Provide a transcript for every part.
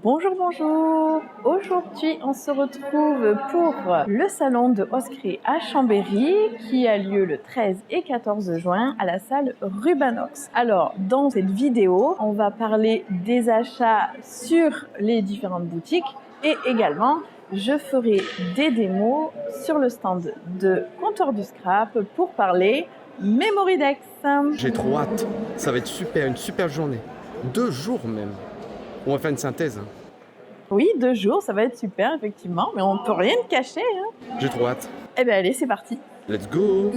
Bonjour, bonjour. Aujourd'hui, on se retrouve pour le salon de Oscré à Chambéry qui a lieu le 13 et 14 juin à la salle Rubanox. Alors, dans cette vidéo, on va parler des achats sur les différentes boutiques et également, je ferai des démos sur le stand de Comptoir du Scrap pour parler Memorydex. J'ai trop hâte. Ça va être super, une super journée. 2 jours même. On va faire une synthèse. Oui, 2 jours, ça va être super, effectivement, mais on peut rien cacher. Hein. J'ai trop hâte. Eh bien, allez, c'est parti. Let's go.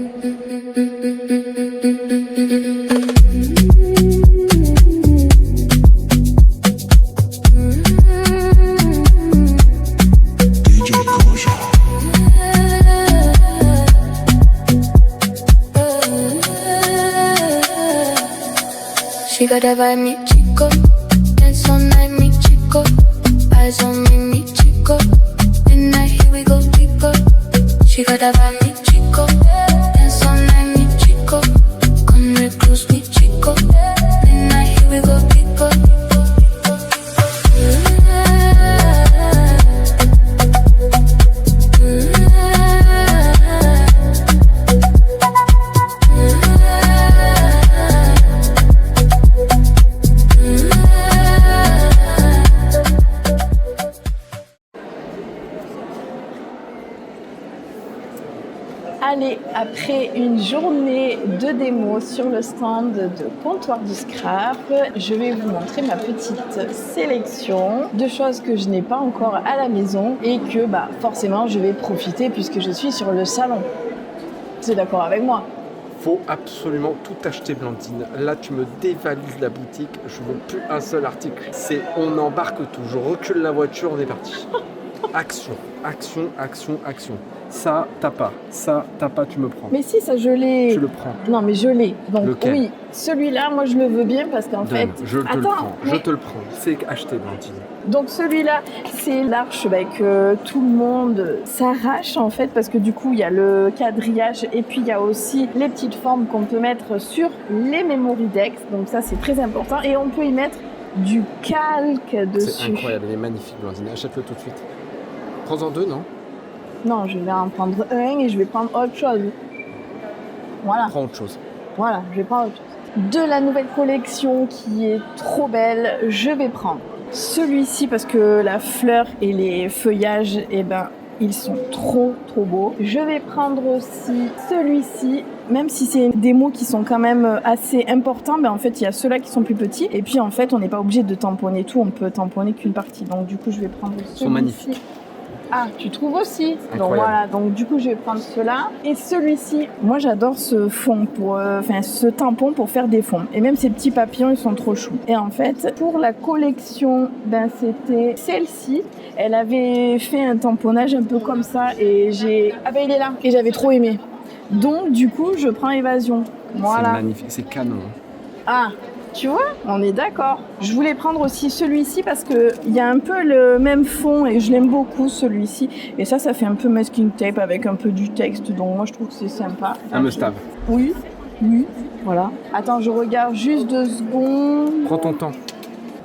She got a vibe, mi chico. Dance all night, mi chico. Eyes on me, mi chico. Midnight, here we go deeper. She got a vibe, mi chico. Dance all night, mi chico. Come real close, mi chico. Midnight, here we go deeper. Allez, après une journée de démo sur le stand de Comptoir du Scrap, je vais vous montrer ma petite sélection de choses que je n'ai pas encore à la maison et que forcément je vais profiter puisque je suis sur le salon. Tu es d'accord avec moi? Faut absolument tout acheter, Blandine. Là, tu me dévalises la boutique. Je veux plus un seul article. C'est on embarque tout. Je recule la voiture, on est parti. Action, action, action, action. Ça, t'as pas. Ça, t'as pas, tu me prends. Mais si, ça je l'ai. Tu le prends. Non, mais je l'ai. Donc lequel? oui, celui-là, moi je le veux bien parce qu'en fait... Je te le prends. Je te le prends. C'est acheté, Blandine. Donc celui-là, c'est l'arche que tout le monde s'arrache en fait parce que du coup il y a le quadrillage et puis il y a aussi les petites formes qu'on peut mettre sur les Memorydex. Donc ça c'est très important et on peut y mettre du calque dessus. C'est incroyable, il est magnifique, Blandine. Achète-le tout de suite. Prends-en 2, non? Non, je vais en prendre un et je vais prendre autre chose. Voilà. Prends autre chose. Voilà, je vais prendre autre chose. De la nouvelle collection qui est trop belle, je vais prendre celui-ci parce que la fleur et les feuillages, ils sont trop beaux. Je vais prendre aussi celui-ci, même si c'est des mots qui sont quand même assez importants, en fait il y a ceux-là qui sont plus petits. Et puis en fait on n'est pas obligé de tamponner tout, on peut tamponner qu'une partie. Donc du coup je vais prendre celui-ci. Ils sont magnifiques. Ah, tu trouves aussi? Incroyable. Donc voilà, donc du coup je vais prendre cela. Et celui-ci, moi j'adore ce fond, ce tampon pour faire des fonds. Et même ces petits papillons, ils sont trop choux. Et en fait, pour la collection, c'était celle-ci. Elle avait fait un tamponnage un peu comme ça et il est là. Et j'avais trop aimé. Donc du coup, je prends Évasion. Voilà. C'est magnifique, c'est canon. Ah, tu vois, on est d'accord. Je voulais prendre aussi celui-ci parce qu'il y a un peu le même fond et je l'aime beaucoup celui-ci. Et ça fait un peu masking tape avec un peu du texte. Donc moi je trouve que c'est sympa. Un must-have. Oui, voilà. Attends, je regarde juste 2 secondes. Prends ton temps.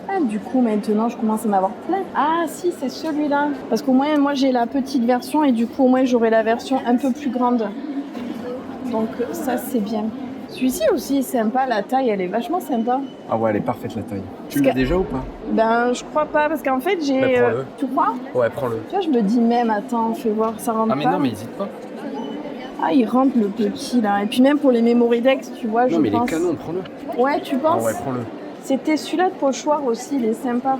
Ah, du coup maintenant je commence à en avoir plein. Ah si, c'est celui-là. Parce qu'au moins moi j'ai la petite version et du coup au moins j'aurai la version un peu plus grande. Donc ça c'est bien. Celui-ci aussi est sympa, la taille elle est vachement sympa. Ah ouais, elle est parfaite la taille. Tu l'as déjà ou pas? Je crois pas parce qu'en fait j'ai... prends-le. Tu crois? Ouais, prends-le. Tu vois, je me dis même, attends, fais voir, ça rentre pas. Ah mais non, mais hésite pas. Ah, il rentre le petit là. Et puis même pour les Memorydex, tu vois, je pense... Non mais il est canon, prends-le. Ouais, tu penses? Ah ouais, prends-le. C'était celui-là de pochoir aussi, il est sympa.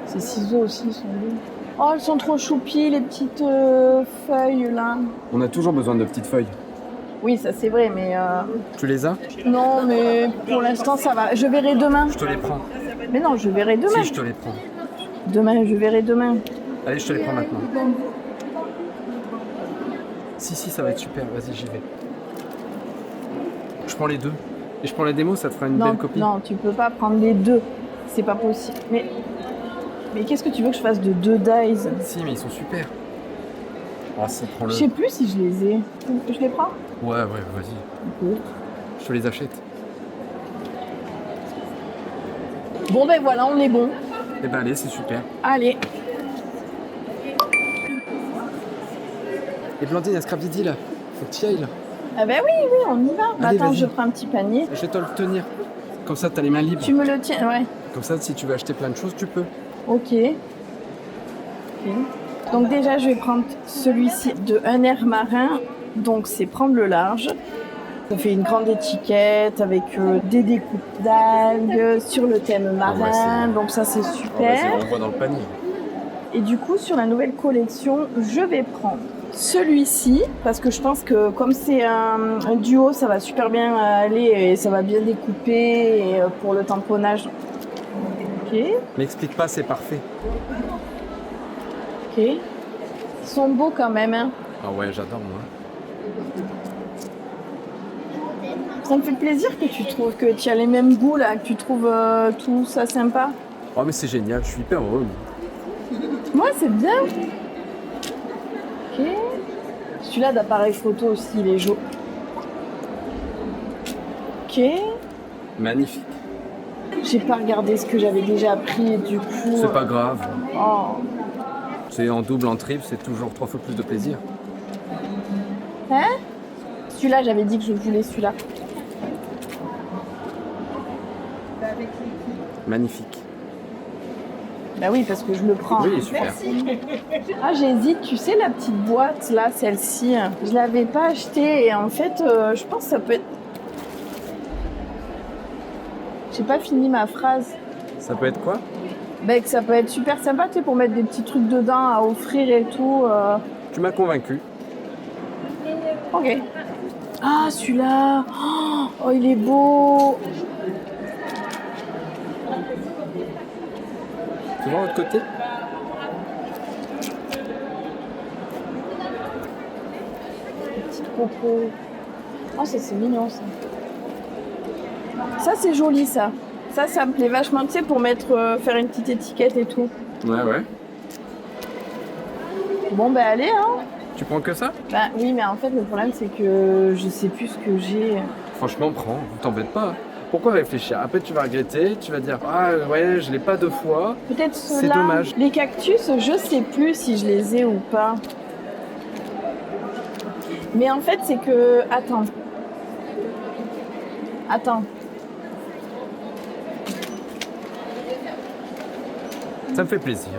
Ces ciseaux aussi, ils sont beaux. Oh, ils sont trop choupis, les petites feuilles là. On a toujours besoin de petites feuilles. Oui, ça c'est vrai, mais... Tu les as? Non, mais pour l'instant ça va. Je verrai demain. Je te les prends. Mais non, je verrai demain. Si, je te les prends. Demain, je verrai demain. Allez, je te les prends maintenant. Si, ça va être super. Vas-y, j'y vais. Je prends les 2. Et je prends la démo, ça te fera une belle copie. Non, tu peux pas prendre les 2. C'est pas possible. Mais qu'est-ce que tu veux que je fasse de 2 dies? Si, mais ils sont super. Ah si, prends-le. Je sais plus si je les ai. Je les prends? Ouais, vas-y. Ok. Je te les achète. Bon ben voilà, on est bon. Eh ben allez, c'est super. Allez. Et Blandine, à Scrabdidi là, faut que tu y ailles là. Ah ben oui, on y va. Allez, Attends, vas-y. je prends un petit panier. Je vais te le tenir. Comme ça, t'as les mains libres. Tu me le tiens, ouais. Comme ça, si tu veux acheter plein de choses, tu peux. Ok. Donc déjà, je vais prendre celui-ci de un air marin. Donc c'est prendre le large. Ça fait une grande étiquette avec des découpes d'algues sur le thème marin. Donc ça, c'est super. On voit dans le panier. Et du coup, sur la nouvelle collection, je vais prendre celui-ci parce que je pense que comme c'est un duo, ça va super bien aller et ça va bien découper et, pour le tamponnage. Ok. M'explique pas, c'est parfait. Ok. Ils sont beaux quand même. Hein. Ah ouais, j'adore moi. Ça me fait plaisir que tu trouves que tu as les mêmes goûts là, que tu trouves tout ça sympa. Oh mais c'est génial, je suis hyper heureux. Moi, c'est bien. Ok. Celui-là d'appareil photo aussi, il est jaune. Ok. Magnifique. J'ai pas regardé ce que j'avais déjà pris, du coup. C'est pas grave. Oh. C'est en double, en triple, c'est toujours 3 fois plus de plaisir. Hein? Celui-là, j'avais dit que je voulais celui-là. Magnifique. Bah oui, parce que je le prends. Oui, super. Ah, j'hésite, tu sais, la petite boîte là, celle-ci. Je l'avais pas achetée et en fait, je pense que ça peut être. J'ai pas fini ma phrase. Ça peut être quoi? Bah, que ça peut être super sympa, tu sais, pour mettre des petits trucs dedans à offrir et tout. Tu m'as convaincu. Ok. Ah, celui-là. Oh, il est beau. Tu vois l'autre côté? Petite coco. Oh, ça c'est mignon ça. Ça c'est joli ça. Ça me plaît vachement, tu sais, pour mettre, faire une petite étiquette et tout. Ouais. Bon bah allez hein. Tu prends que ça? Bah oui, mais en fait le problème c'est que je sais plus ce que j'ai. Franchement, prends, t'embête pas. Pourquoi réfléchir? Après tu vas regretter, tu vas dire ah ouais, je l'ai pas 2 fois. Peut-être C'est ceux-là. dommage. Les cactus, je sais plus si je les ai ou pas. Mais en fait c'est que... Attends. Ça me fait plaisir.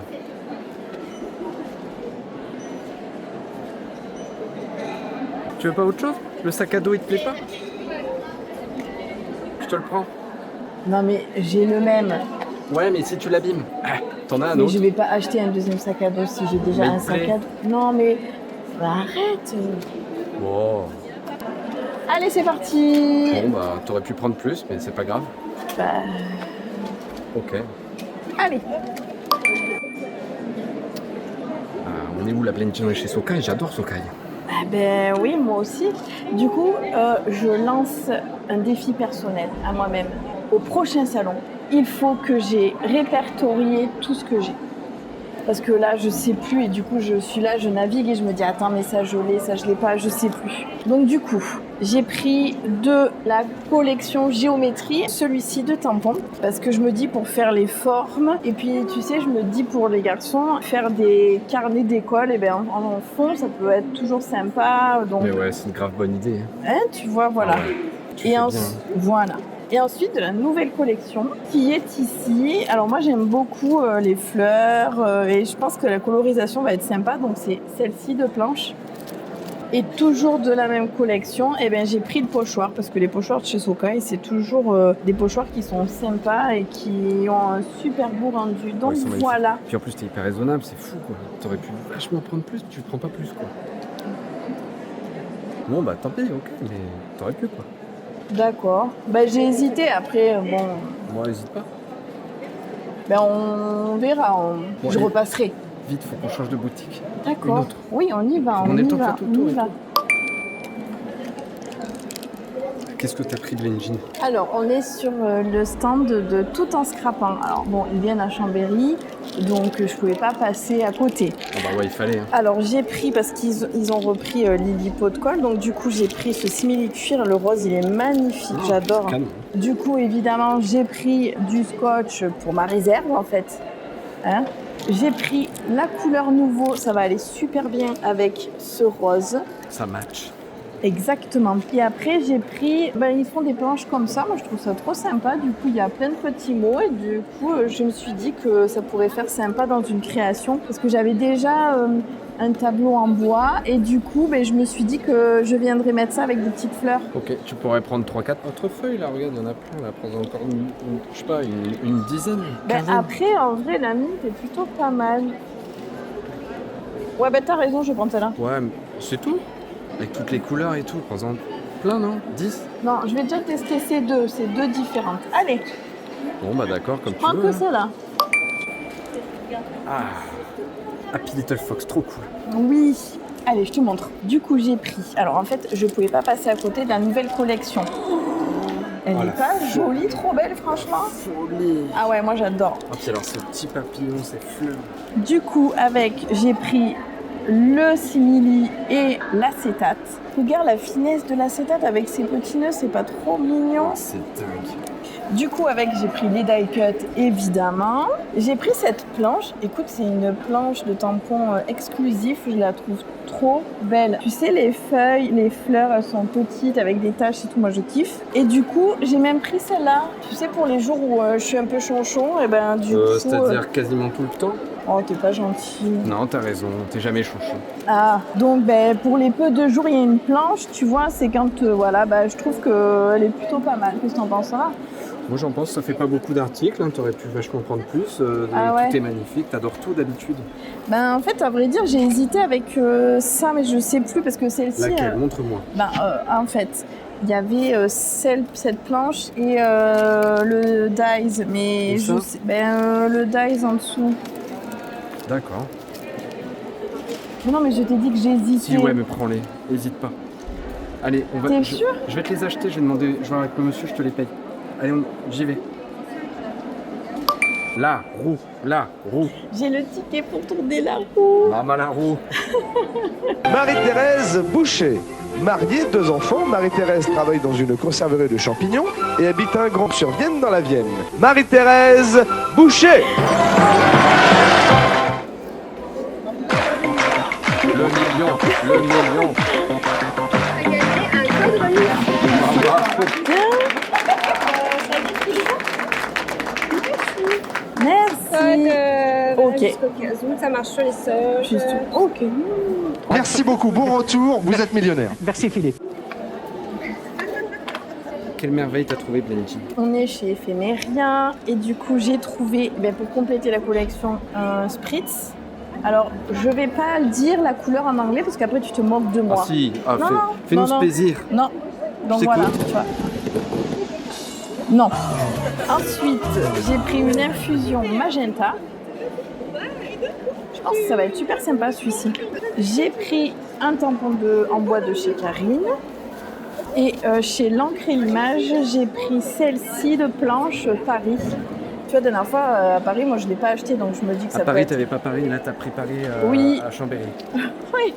Tu veux pas autre chose? Le sac à dos il te plaît pas? Je te le prends. Non mais j'ai le même. Ouais, mais si tu l'abîmes, t'en as un Mais autre. je vais pas acheter un deuxième sac à dos si j'ai déjà Mais un il te sac plaît. à dos. Non mais... Bah, arrête. Oh. Allez c'est parti. Bon bah t'aurais pu prendre plus, mais c'est pas grave. Bah, Ok. allez. On est où la Blendino chez Sokai? J'adore Sokai. Ah ben oui, moi aussi. Du coup, je lance un défi personnel à moi-même. Au prochain salon, il faut que j'ai répertorié tout ce que j'ai. Parce que là, je sais plus et du coup, je suis là, je navigue et je me dis attends, mais ça je l'ai, ça je l'ai pas, je sais plus. Donc du coup, j'ai pris de la collection géométrie, celui-ci de tampons, parce que je me dis pour faire les formes et puis tu sais, je me dis pour les garçons, faire des carnets d'école, et ben en fond, ça peut être toujours sympa. Donc, Mais ouais, c'est une grave bonne idée. hein, tu vois, voilà. Ah ouais. Tu Et fais ensuite, bien. voilà. Et ensuite, de la nouvelle collection qui est ici. Alors moi, j'aime beaucoup les fleurs et je pense que la colorisation va être sympa. Donc c'est celle-ci de planche. Et toujours de la même collection, eh ben, j'ai pris le pochoir parce que les pochoirs de chez Sokai, c'est toujours des pochoirs qui sont sympas et qui ont un super goût rendu. Donc Ouais, ils sont magnifiques. voilà. Puis en plus, t'es hyper raisonnable, c'est fou quoi. T'aurais pu vachement prendre plus, tu prends pas plus quoi. Bon bah tant pis, ok, mais t'aurais pu quoi. D'accord. Ben, j'ai hésité. Après, bon, Moi, hésite pas. ben, on verra. Bon, Je allez. repasserai. Vite, faut qu'on change de boutique. D'accord. Une autre. Oui, on y va. On On est y le temps de va. faire tout le On tour y et va. tout. Qu'est-ce que t'as pris de l'engine? Alors, on est sur le stand de Tout en scrapant. Alors bon, ils viennent à Chambéry, donc je pouvais pas passer à côté. Ah bah ouais, il fallait. Hein. Alors j'ai pris, parce qu'ils ont repris Lily Pot de Colle, donc du coup j'ai pris ce simili-cuir, le rose il est magnifique, j'adore. Canon. Du coup évidemment j'ai pris du scotch pour ma réserve en fait. Hein, j'ai pris la couleur nouveau, ça va aller super bien avec ce rose. Ça match. Exactement. Et après, j'ai pris... ils font des planches comme ça. Moi, je trouve ça trop sympa. Du coup, il y a plein de petits mots. Et du coup, je me suis dit que ça pourrait faire sympa dans une création. Parce que j'avais déjà un tableau en bois. Et du coup, je me suis dit que je viendrais mettre ça avec des petites fleurs. Ok, tu pourrais prendre 3-4 autres feuilles, là. Regarde, il y en a plein. Là, prends encore je sais pas, une dizaine. Après, en vrai, la mine est plutôt pas mal. Ouais, t'as raison, je vais prendre celle-là. Ouais, mais c'est tout. Avec toutes les couleurs et tout, prends-en plein, non? 10? Non, je vais déjà tester ces deux. C'est deux différentes. Allez, Bon, bah d'accord, comme tu prends veux. que Hein. celle-là. Ah, Happy Little Fox, trop cool. Oui. Allez, je te montre. Du coup, j'ai pris... Alors, en fait, je pouvais pas passer à côté de la nouvelle collection. Elle Oh, est la pas jolie, trop belle, franchement. Folie. Ah ouais, moi, j'adore. Ah, puis alors, ce petit papillon, ces fleurs. Du coup, j'ai pris le simili et l'acétate. Regarde la finesse de l'acétate avec ses petits nœuds, c'est pas trop mignon. C'est dingue. Du coup, j'ai pris les die cut, évidemment. J'ai pris cette planche. Écoute, c'est une planche de tampon exclusif. Je la trouve trop belle. Tu sais, les feuilles, les fleurs, elles sont petites avec des taches et tout. Moi, je kiffe. Et du coup, j'ai même pris celle-là. Tu sais, pour les jours où je suis un peu chonchon, et du coup... C'est-à-dire quasiment tout le temps? Oh, t'es pas gentil. Non, t'as raison, t'es jamais chouchou. Ah, donc pour les peu de jours, il y a une planche. Tu vois, c'est quand... je trouve qu'elle est plutôt pas mal. Qu'est-ce que t'en penses, là? Moi j'en pense, ça fait pas beaucoup d'articles, hein. T'aurais pu vachement prendre plus, Ah ouais. tout est magnifique, t'adores tout d'habitude. En fait, à vrai dire, j'ai hésité avec ça, mais je sais plus parce que celle-ci... Laquelle? Montre-moi. En fait, il y avait cette planche et le dies, mais Et ça je sais, le dies en dessous. D'accord. Non, mais je t'ai dit que j'hésitais. Si ouais, mais prends-les, hésite pas. Allez, on va... T'es sûr? Je vais te les acheter, je vais demander, je vais avec le monsieur, je te les paye. Allez, j'y vais. La roue. J'ai le ticket pour tourner la roue. Maman la roue. Marie-Thérèse Boucher. Mariée, 2 enfants, Marie-Thérèse travaille dans une conserverie de champignons et habite un grand sur Vienne dans la Vienne. Marie-Thérèse Boucher. Le million. Merci. Ok. Jusqu'au 15 août, ça marche sur les soldes. Ok. Merci beaucoup, bon retour, vous êtes millionnaire. Merci Philippe. Quelle merveille t'as trouvé, Plenty? On est chez Éphéméria et du coup j'ai trouvé, pour compléter la collection, un spritz. Alors je vais pas dire la couleur en anglais parce qu'après tu te moques de moi. Ah si, Non, fais-nous ce non. plaisir. Non. Donc Je voilà, t'écoute. tu vois. Non. Ensuite, j'ai pris une infusion magenta. Je pense que ça va être super sympa celui-ci. J'ai pris un tampon en bois de chez Karine. Et chez l'encre et l'image, j'ai pris celle-ci de planche Paris. Tu vois, la dernière fois à Paris, moi je ne l'ai pas acheté, donc je me dis que ça À peut Paris, être... t'avais pas Paris, là t'as pris Paris Oui. à Chambéry. Oui,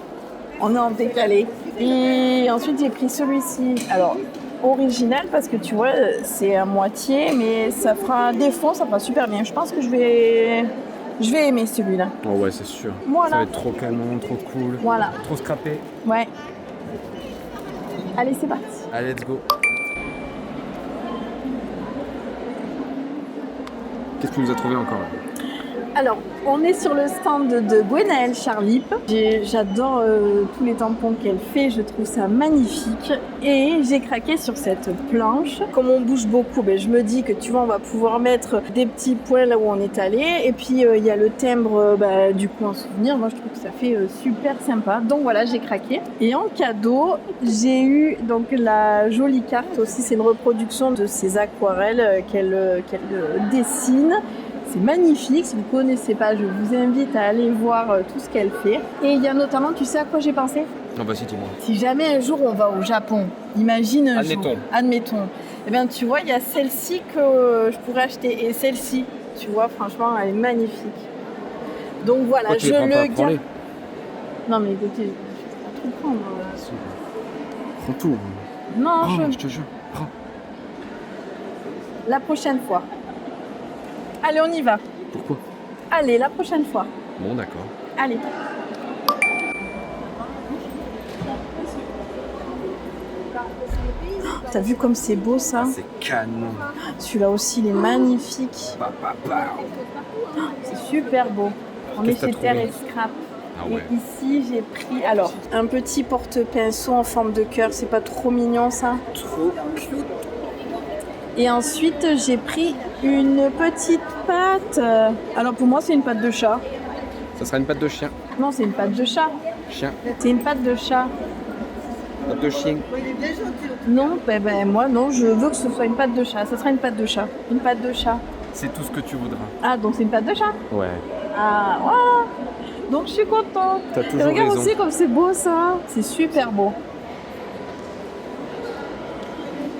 on est en décalé. Et ensuite, j'ai pris celui-ci. Alors, original parce que tu vois, c'est à moitié, mais ça fera des fonds, ça fera super bien. Je pense que je vais aimer celui-là. Oh ouais, c'est sûr. Voilà. Ça va être trop canon, trop cool. Voilà. Trop scrappé. Ouais. Allez, c'est parti. Allez, let's go. Qu'est-ce que tu nous as trouvé encore? Alors, on est sur le stand de Gwenaëlle Charlip. J'adore tous les tampons qu'elle fait, je trouve ça magnifique. Et j'ai craqué sur cette planche. Comme on bouge beaucoup, je me dis que tu vois, on va pouvoir mettre des petits points là où on est allé. Et puis, il y a le timbre du coup en souvenir. Moi, je trouve que ça fait super sympa. Donc voilà, j'ai craqué. Et en cadeau, j'ai eu donc la jolie carte aussi. C'est une reproduction de ces aquarelles qu'elle dessine. C'est magnifique, si vous ne connaissez pas, je vous invite à aller voir tout ce qu'elle fait. Et il y a notamment, tu sais à quoi j'ai pensé? Non, vas-y, dis-moi. Si jamais un jour on va au Japon, imagine un Admettons. jour, admettons, eh bien tu vois, il y a celle-ci que je pourrais acheter et celle-ci, tu vois, franchement, elle est magnifique. Donc voilà, Oh, tu je les prends pas, le garde. prends-les. Non mais écoutez, je vais pas trop prendre. Prends tout. Non, Oh, je te jure, prends. la prochaine fois. Allez, on y va. Pourquoi? Allez, la prochaine fois. Bon, d'accord. Allez. Oh, t'as vu comme c'est beau ça? C'est canon. Celui-là aussi, il est magnifique. C'est super beau. En Qu'est-ce que effet, t'as terre trouvé? et scrap. Ah ouais. Et ici, j'ai pris alors un petit porte-pinceau en forme de cœur. C'est pas trop mignon ça? Trop cute. Et ensuite, j'ai pris une petite pâte. Alors pour moi, c'est une pâte de chat. Ça sera une patte de chien. Non, c'est une pâte de chat. Chien. C'est une pâte de chat. Patte de chien. Non, ben moi non, je veux que ce soit une pâte de chat. Ça sera une pâte de chat. Une pâte de chat. C'est tout ce que tu voudras. Ah, donc c'est une pâte de chat? Ouais. Ah, voilà. Donc je suis contente. T'as Et toujours regarde raison. aussi comme c'est beau ça. C'est super beau.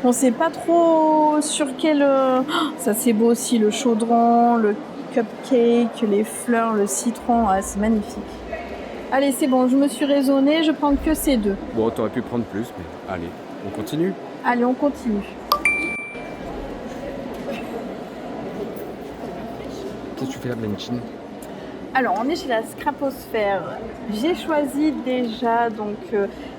On sait pas trop sur quel... ça c'est beau aussi, le chaudron, le cupcake, les fleurs, le citron. Ah, c'est magnifique. Allez, c'est bon, je me suis raisonnée, je prends que ces deux. Bon, t'aurais pu prendre plus, mais allez, on continue. Allez, on continue. Qu'est-ce que tu fais là, Blanchine? Alors, on est chez la Scraposphère. J'ai choisi déjà donc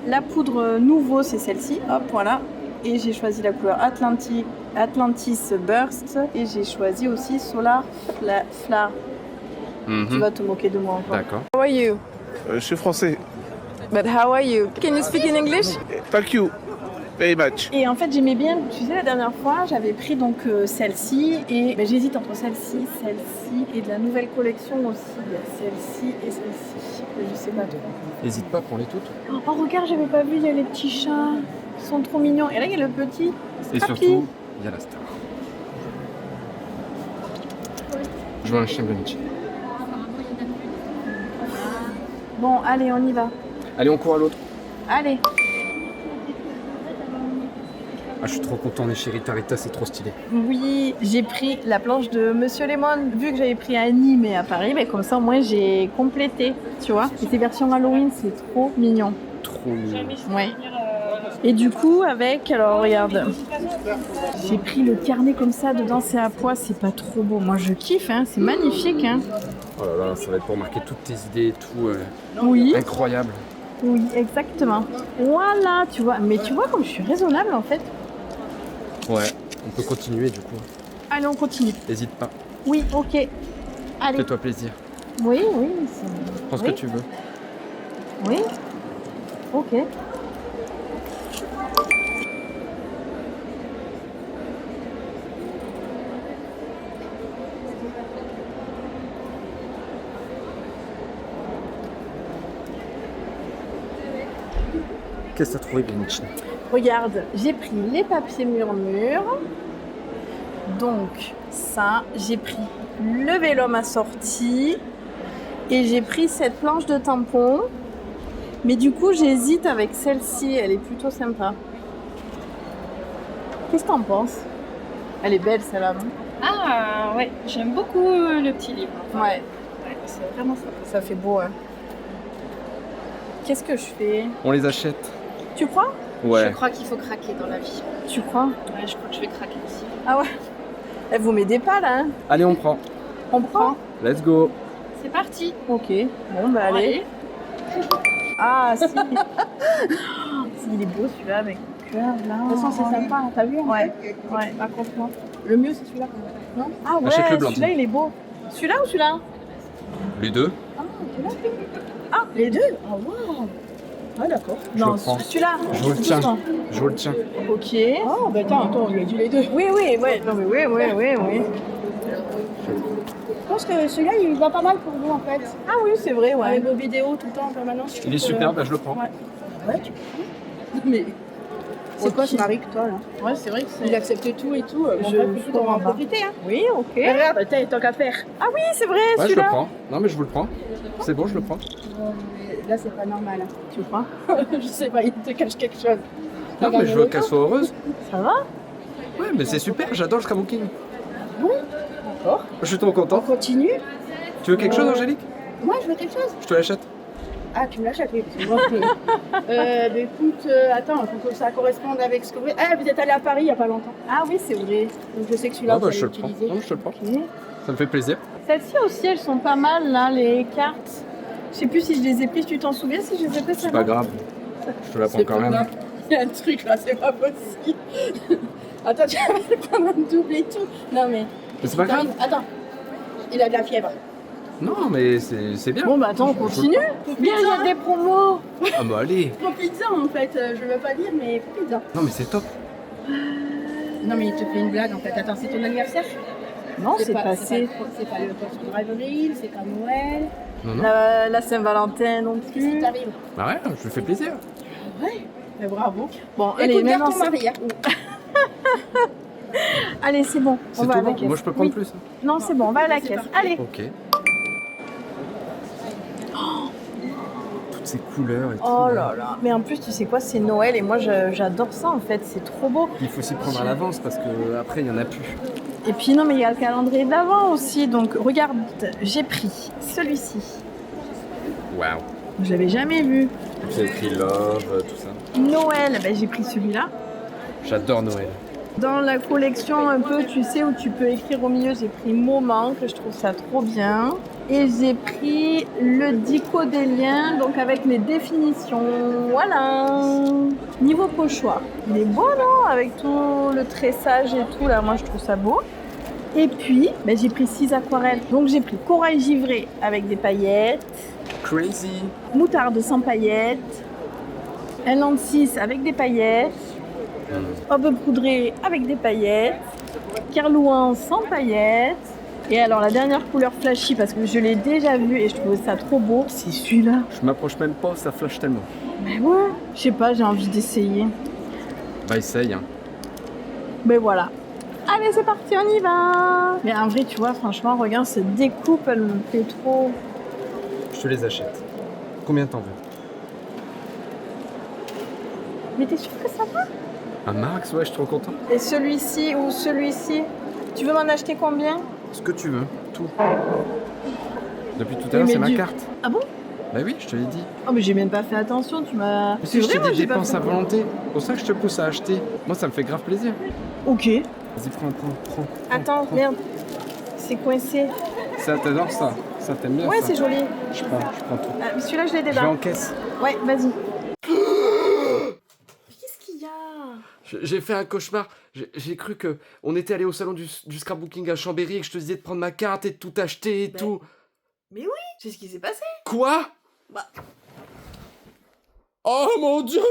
la poudre nouveau, c'est celle-ci. Hop, voilà. Et j'ai choisi la couleur Atlantis Burst. Et j'ai choisi aussi Solar Flare. Tu vas te moquer de moi encore. D'accord. How are you? Je suis français. But how are you? Can you speak in English? Thank you very much. Et en fait, j'aimais bien, tu sais, la dernière fois, j'avais pris donc celle-ci et ben, j'hésite entre celle-ci et de la nouvelle collection aussi. Il y a celle-ci et celle-ci. Je sais pas trop. N'hésite pas, prends-les toutes. Oh, regarde, j'avais pas vu, il y a les petits chats. Ils sont trop mignons. Et là, il y a le petit. Et Scrappy. surtout, il y a la star. Je veux un chien Blanchine. Bon, allez, on y va. Allez, on court à l'autre. Allez. Ah, je suis trop content, on est chez Rita Rita, c'est trop stylé. Oui, j'ai pris la planche de Monsieur Lemon. Vu que j'avais pris à Nîmes et à Paris, mais comme ça, au moins, j'ai complété. Tu vois? Et ces versions Halloween, c'est trop mignon. Trop mignon. Ouais. Et du coup, avec, alors regarde, j'ai pris le carnet comme ça, dedans c'est à poids, c'est pas trop beau. Moi je kiffe, hein, c'est magnifique. Hein. Oh là là, ça va être pour marquer toutes tes idées et tout. Oui, Incroyable. oui, exactement. Voilà, tu vois, mais tu vois comme je suis raisonnable en fait. Ouais, on peut continuer du coup. Allez, on continue. N'hésite pas, Oui, ok. Allez. fais-toi plaisir. Oui, oui. Prends ce oui. que tu veux. Oui. Ok. Qu'est-ce que t'as trouvé, Blanchine? Regarde, j'ai pris les papiers murmures. Donc, ça, j'ai pris le vélum assorti. Et j'ai pris cette planche de tampon. Mais du coup, j'hésite avec celle-ci. Elle est plutôt sympa. Qu'est-ce que t'en penses? Elle est belle, celle-là, non? Ah ouais, j'aime beaucoup le petit livre. Ouais. C'est vraiment ça. Ça fait beau, hein. Qu'est-ce que je fais? On les achète. Tu crois? Ouais. Je crois qu'il faut craquer dans la vie. Tu crois? Ouais, je crois que je vais craquer aussi. Ah ouais? Elle vous met des pas, là, hein? Allez, on prend. On prend? Let's go. C'est parti. Ok. Bon, bah allez. Ah, si. Si, il est beau celui-là avec le cœur là. De toute façon, c'est sympa, hein, t'as vu? Ouais, ouais, raconte-moi. Le mieux, c'est celui-là. Non? Ah ouais, Achète-le, Blandine. celui-là, il est beau. Celui-là ou celui-là? Les deux. Ah, les deux? Ah, waouh. Ah, d'accord. Je Non, le prends. celui-là. Je vous le tiens. Doucement. Je vous le tiens. Ok. Oh, bah tiens, attends, il a dit les deux. Oui, oui, ouais. Non, mais oui, oui, oui, oui. Je pense que celui-là, il va pas mal pour vous en fait. Ah oui, c'est vrai, ouais. Avec vos vidéos tout le temps en permanence. Il est super, bah je le prends. Ouais, tu peux. Mais c'est quoi ce mari que toi là? Ouais, c'est vrai que c'est... Il accepte tout et tout. Je on va en comprends. profiter. Hein. Oui, ok. Regarde, t'as tant qu'à faire. Ah oui, c'est vrai, Ouais, je le celui-là. prends. Non, mais je vous le prends. C'est bon, je le prends. là, c'est pas normal. Hein. Tu crois? Je sais pas, il te cache quelque chose. Non, mais je veux qu'elle soit heureuse. Ça va? Ouais, mais c'est super, j'adore le scrapbooking. D'accord. Je suis trop content. On continue. Tu veux quelque chose, Angélique? Moi, je veux quelque chose. Je te l'achète. Ah, tu me l'achètes, oui. Parce que moi, écoute, attends, il faut que ça corresponde avec ce que vous... Ah, vous êtes allé à Paris il y a pas longtemps. Ah oui, c'est vrai. Donc je sais que celui-là, Ah bah, vous je te allez le prends. l'utiliser. Non, je te le prends. Ok. Ça me fait plaisir. Celles-ci aussi, elles sont pas mal, là, les cartes. Je sais plus si je les ai prises, tu t'en souviens si je les ai prises? C'est pas grave. Je te la prends C'est quand pas même. grave. Il y a un truc là, c'est pas possible. Attends, tu vas prendre un double et tout. Non, mais... Mais c'est pas grave. Attends. Il a de la fièvre. Non, mais c'est bien. Bon, bah attends, on continue. Bien, il y a des promos. Ah bah allez. Pour pizza, en fait. Je veux pas dire, mais pour pizza. Non, mais c'est top. Non, mais il te fait une blague, en fait. Attends, c'est ton anniversaire? Non, c'est passé. C'est pas le poste de Avril, c'est pas Noël. Non, non. La Saint-Valentin non Qu'est-ce qui plus. t'arrive? Bah ouais, je lui fais plaisir. Ouais. Mais bravo. Bon, Écoute, allez, garde maintenant, ton mari. Hein. allez, c'est bon. C'est On va tout à la bon. caisse. Moi, je peux prendre Oui. plus. Non, c'est bon, on va à la C'est caisse. parti. Allez. Ok. Toutes ces couleurs et tout. Oh là là. Mais en plus, tu sais quoi, c'est Noël et moi, j'adore ça en fait. C'est trop beau. Il faut s'y prendre à l'avance parce que après il y en a plus. Et puis non, mais il y a le calendrier d'avant aussi. Donc regarde, j'ai pris celui-ci. Waouh. Je l'avais jamais vu. J'ai écrit love, tout ça. Noël, ben, j'ai pris celui-là. J'adore Noël. Dans la collection un peu, tu sais, où tu peux écrire au milieu, j'ai pris Moment, que je trouve ça trop bien. Et j'ai pris le dico des liens, donc avec les définitions. Voilà. Niveau pochoir, il est beau, non? Avec tout le tressage et tout, là, moi je trouve ça beau. Et puis, ben, j'ai pris 6 aquarelles. Donc j'ai pris corail givré avec des paillettes, Crazy. moutarde sans paillettes, un lent 6 avec des paillettes, Aube poudrée avec des paillettes, Kerlouan sans paillettes. Et alors la dernière couleur flashy, parce que je l'ai déjà vue et je trouvais ça trop beau, c'est celui-là. Je m'approche même pas, ça flash tellement. Mais ouais, je sais pas, j'ai envie d'essayer. Bah essaye. Hein. Mais voilà. Allez, c'est parti, on y va. Mais en vrai, tu vois, franchement, regarde, cette découpe, elle me plaît trop. Je te les achète. Combien t'en veux? Mais t'es sûr que ça va? Un max, ouais, je suis trop content. Et celui-ci ou celui-ci, tu veux m'en acheter combien? Ce que tu veux, tout. Depuis tout à Oui, l'heure, mais c'est ma du- carte. Ah bon? Bah oui, je te l'ai dit. Oh, mais j'ai même pas fait attention, tu m'as... Mais si je vrai, t'ai moi, dit j'ai pas dépense fait- à volonté. C'est pour ça que je te pousse à acheter. Moi, ça me fait grave plaisir. Ok. Vas-y, prends. Attends, prends. merde. C'est coincé. Ça, t'adores ça. Ça, t'aimes bien Ouais, ça. c'est joli. Je prends tout. Ah, mais celui-là, je l'ai Je vais déjà. en caisse. Ouais, vas-y. Qu'est-ce qu'il y a? J'ai fait un cauchemar. J'ai cru que on était allé au salon du scrapbooking à Chambéry et que je te disais de prendre ma carte et de tout acheter et Ben. tout. Mais oui, c'est ce qui s'est passé. Quoi? Bah. Oh mon Dieu!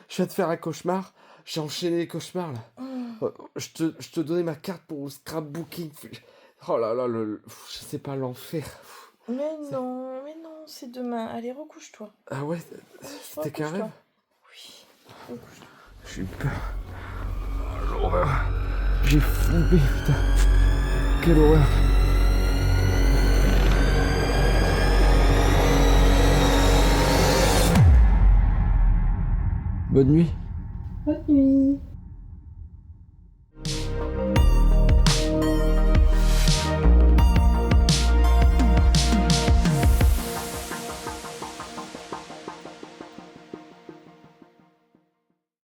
Je viens de faire un cauchemar. J'ai enchaîné les cauchemars là. Je te donnais ma carte pour le scrapbooking. Oh là là, je sais pas, l'enfer. Mais non, c'est demain. Allez, recouche-toi. Ah ouais, c'était qu'un rêve. Oui, recouche-toi. J'ai eu peur. Oh, l'horreur. J'ai flippé, putain. Quelle horreur. Bonne nuit. Bonne nuit.